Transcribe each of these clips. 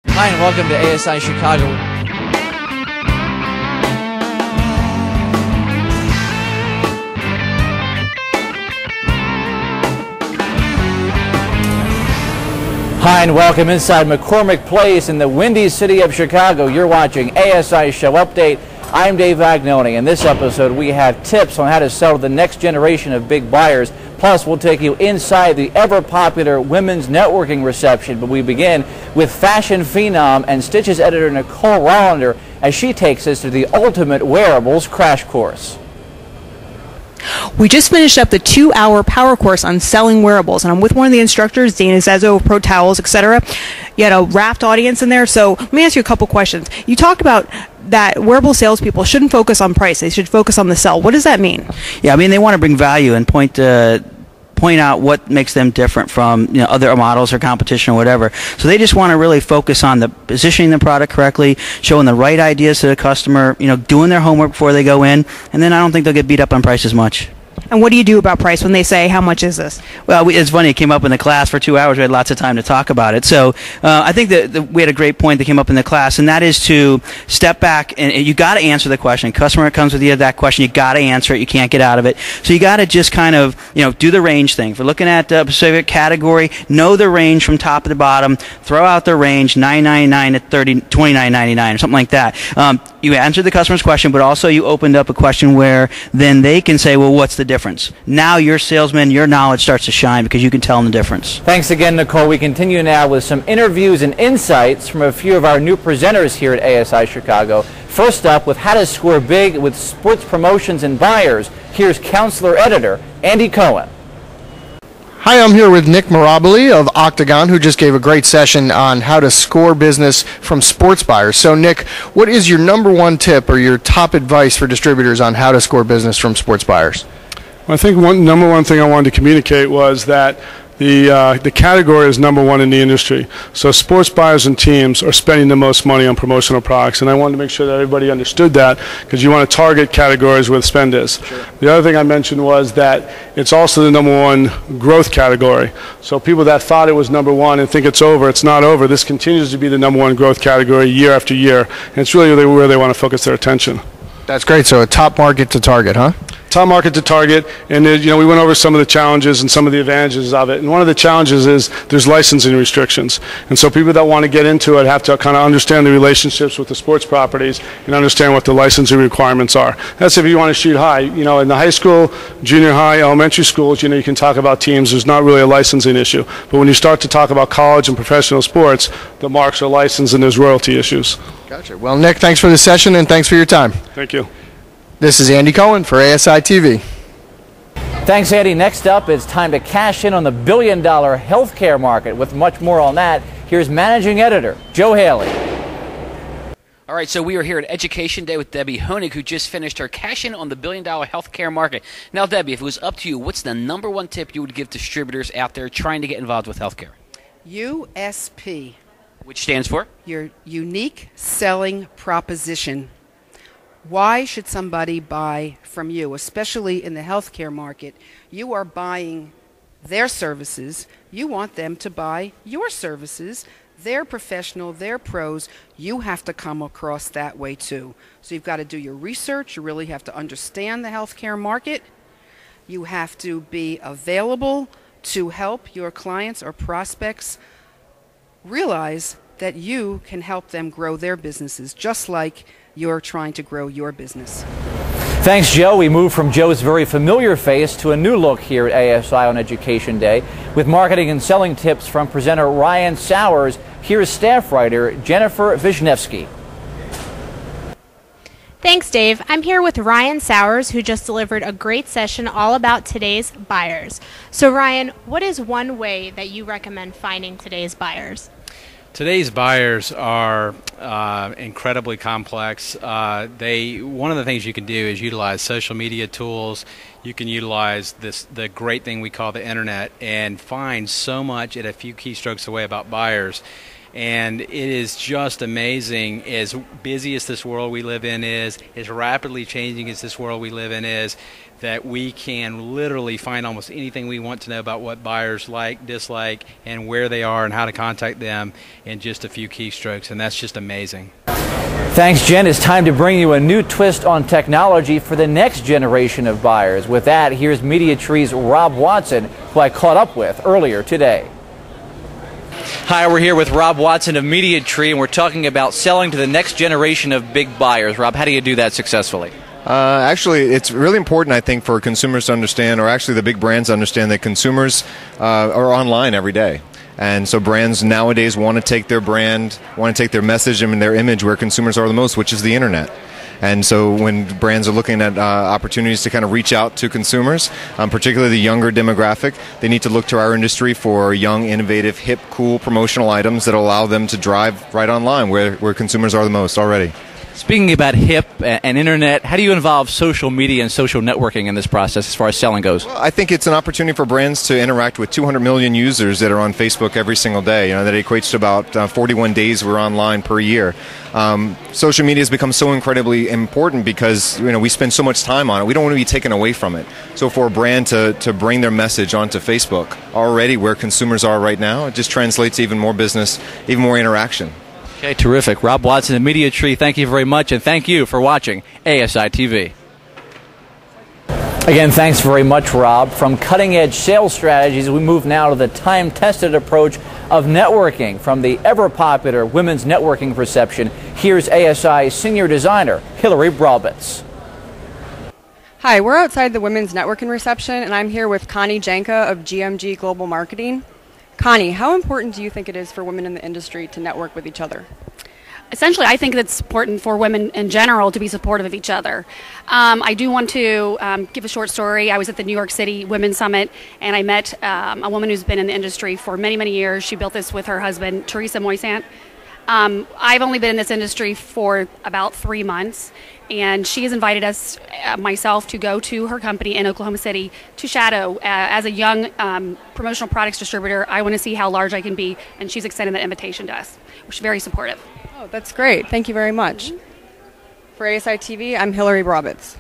Hi, and welcome to ASI Chicago. Hi, and welcome inside McCormick Place in the windy city of Chicago. You're watching ASI Show Update. I'm Dave Vagnoni. In this episode, we have tips on how to sell to the next generation of big buyers. Plus, we'll take you inside the ever-popular women's networking reception. But we begin with fashion phenom and Stitches editor Nicole Rollander as she takes us to the ultimate wearables crash course. We just finished up the 2-hour power course on selling wearables, and I'm with one of the instructors, Dana Zezzo of Pro Towels, etc. You had a rapt audience in there, so let me ask you a couple questions. You talked about that wearable salespeople shouldn't focus on price; they should focus on the sell. What does that mean? Yeah, I mean they want to bring value and point out what makes them different from other models or competition or whatever. So they just want to really focus on the positioning the product correctly, showing the right ideas to the customer, doing their homework before they go in, and then I don't think they'll get beat up on price as much. And what do you do about price when they say, how much is this? Well, it's funny. It came up in the class for 2 hours. We had lots of time to talk about it. So I think that we had a great point that came up in the class, and that is to step back, and you got to answer the question. Customer comes with you that question, you got to answer it. You can't get out of it. So you got to just kind of, do the range thing. If we're looking at a specific category, know the range from top to bottom. Throw out the range, $9.99 to $29.99 or something like that. You answered the customer's question, but also you opened up a question where then they can say, well, what's the difference? Now your salesman, your knowledge starts to shine because you can tell them the difference. Thanks again, Nicole. We continue now with some interviews and insights from a few of our new presenters here at ASI Chicago. First up, with how to score big with sports promotions and buyers, here's counselor editor Andy Cohen. Hi, I'm here with Nick Mirabili of Octagon, who just gave a great session on how to score business from sports buyers. So, Nick, what is your number one tip or your top advice for distributors on how to score business from sports buyers? Well, I think number one thing I wanted to communicate was that the category is number one in the industry. So sports buyers and teams are spending the most money on promotional products, and I wanted to make sure that everybody understood that because you want to target categories where the spend is. Sure. The other thing I mentioned was that it's also the number one growth category. So people that thought it was number one and think it's over, it's not over. This continues to be the number one growth category year after year, and it's really where they want to focus their attention. That's great. So a top market to target, huh? Top market to target, and we went over some of the challenges and some of the advantages of it. And one of the challenges is there's licensing restrictions, and so people that want to get into it have to kind of understand the relationships with the sports properties and understand what the licensing requirements are. That's if you want to shoot high. In the high school, junior high, elementary schools, you can talk about teams. There's not really a licensing issue, but when you start to talk about college and professional sports, the marks are licensed and there's royalty issues. Gotcha. Well, Nick, thanks for the session and thanks for your time. Thank you. This is Andy Cohen for ASI TV. Thanks, Andy. Next up, it's time to cash in on the billion-dollar healthcare market. With much more on that, here's managing editor Joe Haley. All right, so we are here at Education Day with Debbie Honig, who just finished her cash in on the billion-dollar healthcare market. Now, Debbie, if it was up to you, what's the number one tip you would give distributors out there trying to get involved with healthcare? USP. Which stands for? Your unique selling proposition. Why should somebody buy from you, especially in the healthcare market? You are buying their services. You want them to buy your services. They're professional. They're pros. You have to come across that way too. So you've got to do your research. You really have to understand the healthcare market. You have to be available to help your clients or prospects realize that you can help them grow their businesses, just like you're trying to grow your business. Thanks, Joe. We move from Joe's very familiar face to a new look here at ASI on Education Day. With marketing and selling tips from presenter Ryan Sowers, here's staff writer Jennifer Wisniewski. Thanks, Dave. I'm here with Ryan Sowers, who just delivered a great session all about today's buyers. So, Ryan, what is one way that you recommend finding today's buyers? Today's buyers are incredibly complex. One of the things you can do is utilize social media tools. You can utilize the great thing we call the internet and find so much at a few keystrokes away about buyers. And it is just amazing, as busy as this world we live in is, as rapidly changing as this world we live in is, that we can literally find almost anything we want to know about what buyers like, dislike, and where they are and how to contact them in just a few keystrokes, and that's just amazing. Thanks, Jen. It's time to bring you a new twist on technology for the next generation of buyers. With that, here's MediaTree's Rob Watson, who I caught up with earlier today. Hi, we're here with Rob Watson of MediaTree, and we're talking about selling to the next generation of big buyers. Rob, how do you do that successfully? Actually, it's really important, I think, for consumers to understand, or actually the big brands to understand, that consumers are online every day. And so brands nowadays want to take their brand, want to take their message and their image where consumers are the most, which is the internet. And so when brands are looking at opportunities to kind of reach out to consumers, particularly the younger demographic, they need to look to our industry for young, innovative, hip, cool promotional items that allow them to drive right online where consumers are the most already. Speaking about hip and internet, how do you involve social media and social networking in this process as far as selling goes? Well, I think it's an opportunity for brands to interact with 200 million users that are on Facebook every single day. You know, that equates to about 41 days we're online per year. Social media has become so incredibly important because we spend so much time on it. We don't want to be taken away from it. So for a brand to bring their message onto Facebook already where consumers are right now, it just translates to even more business, even more interaction. Okay, terrific. Rob Watson of MediaTree, thank you very much, and thank you for watching ASI TV. Again, thanks very much, Rob. From cutting-edge sales strategies, we move now to the time-tested approach of networking. From the ever-popular women's networking reception, here's ASI Senior Designer Hillary Brobitz. Hi, we're outside the women's networking reception, and I'm here with Connie Janka of GMG Global Marketing. Connie, how important do you think it is for women in the industry to network with each other? Essentially, I think it's important for women in general to be supportive of each other. I do want to give a short story. I was at the New York City Women's Summit, and I met a woman who's been in the industry for many, many years. She built this with her husband, Teresa Moisant. I've only been in this industry for about 3 months, and she has invited us, myself, to go to her company in Oklahoma City to shadow. As a young promotional products distributor, I want to see how large I can be, and she's extended that invitation to us. She's very supportive. Oh, that's great. Thank you very much. For ASI TV, I'm Hillary Brobitz.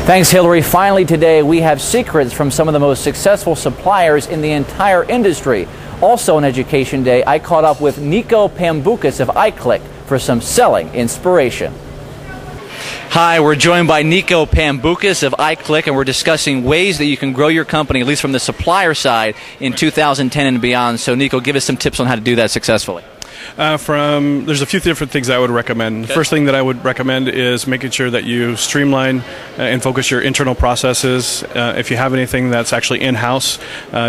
Thanks, Hillary. Finally today, we have secrets from some of the most successful suppliers in the entire industry. Also on Education Day, I caught up with Nico Pambukas of iClick for some selling inspiration. Hi, we're joined by Nico Pambukas of iClick, and we're discussing ways that you can grow your company, at least from the supplier side, in 2010 and beyond. So, Nico, give us some tips on how to do that successfully. There's a few different things I would recommend. Okay. First thing that I would recommend is making sure that you streamline and focus your internal processes. If you have anything that's actually in-house,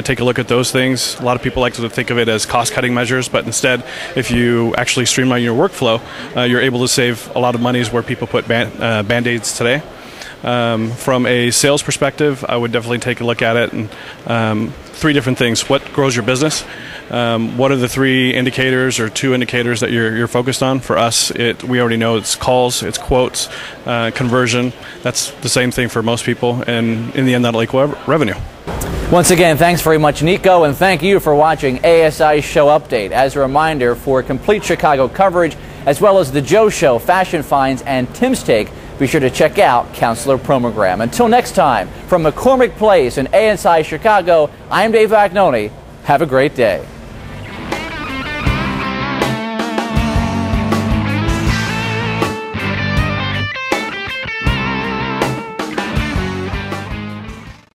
take a look at those things. A lot of people like to think of it as cost-cutting measures, but instead, if you actually streamline your workflow, you're able to save a lot of monies where people put Band-Aids today. From a sales perspective, I would definitely take a look at it. And 3 different things. What grows your business? What are the 3 indicators or 2 indicators that you're focused on? For us, we already know it's calls, it's quotes, conversion. That's the same thing for most people, and in the end, that'll equal revenue. Once again, thanks very much, Nico, and thank you for watching ASI Show Update. As a reminder, for complete Chicago coverage, as well as The Joe Show, Fashion Finds, and Tim's Take, be sure to check out Counselor Promogram. Until next time, from McCormick Place in ASI Chicago, I'm Dave Vagnoni. Have a great day.